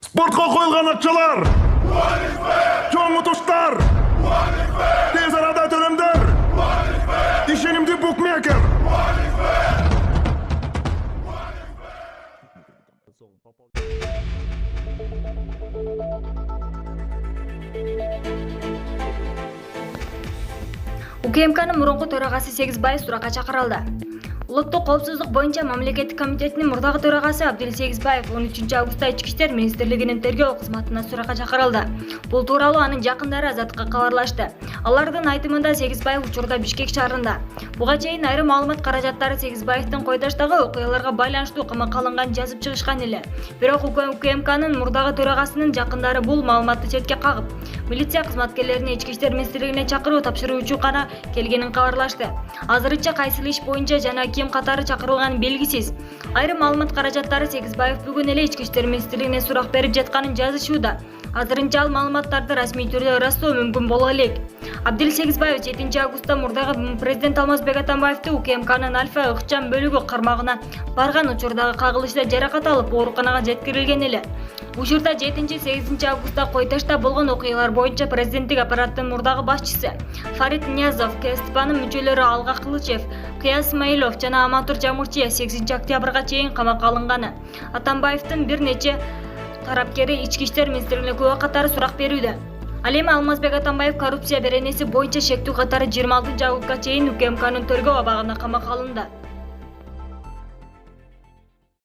Спортқа қойылған акчалар, жоңғы туштар, тез арада төлемдер, ишенимді букмекер. УКМКнын мурунку төрагасы Сегизбаев суракка чакырылды. Улуттук коопсуздук боюнча мамлекеттик комитетинин мурдагы төрагасы Абдил Сегизбаев 13 августта Ички иштер министрлигинин тергөө кызматына суракка чакырылды. Бул тууралуу анын жакындары Азаттыкка кабарлашты. Алардын айтымында Сегизбаев учурда Бишкек шаарында. Буга чейин айрым маалымат каражаттары Сегизбаевдин Койдаштагы окуяларга байланыштуу камакка алынган жазып чыгышкан эле. Бирок УКМКнын мурдагы төрагасынын жакындары бул маалыматты четке кагып, милиция кызматкерлерине Ички иштер министрлигине чакыруу тапшыруучу гана келгенин кабарлашты. Азырынча кайсыл иш боюнча жана ким катары чакырылганы белгисиз. Айрым маалымат каражаттары Сегизбаев бүгүн эле Ички иштер министрлигине сурак берип жатканын жазышууда. Азырынча ал маалыматтарды расмий түрдө ырастоо мүмкүн боло элек. Абдил Сегизбаев 7 августта мурдагы президент Алмазбек Атамбаевди УКМКнын Альфа ыкчам бөлүгү кармагына барган учурдагы кагылышта жаракат алып ооруканага жеткирилген эле. Учурда 7-8 августта Койдашта болгон окуялар боюнча президенттик аппараттын мурдагы башчысы Фарид Ниязов, КСТПнын мүчөлөрү Алга Кылычев, Кыя Исмаилов жана Амантур Жамурчиев 8 октябрга чейин камакка алынганы. Атамбаевдин бир нече тарапкери Ички иштер министрлигине күбө катары сурак берүүдө. Ал эми Алмазбек Атамбаев коррупция беренеси боюнча шектүү катары 26 августка чейин УКМКнын тергөө абагына камакка алынды.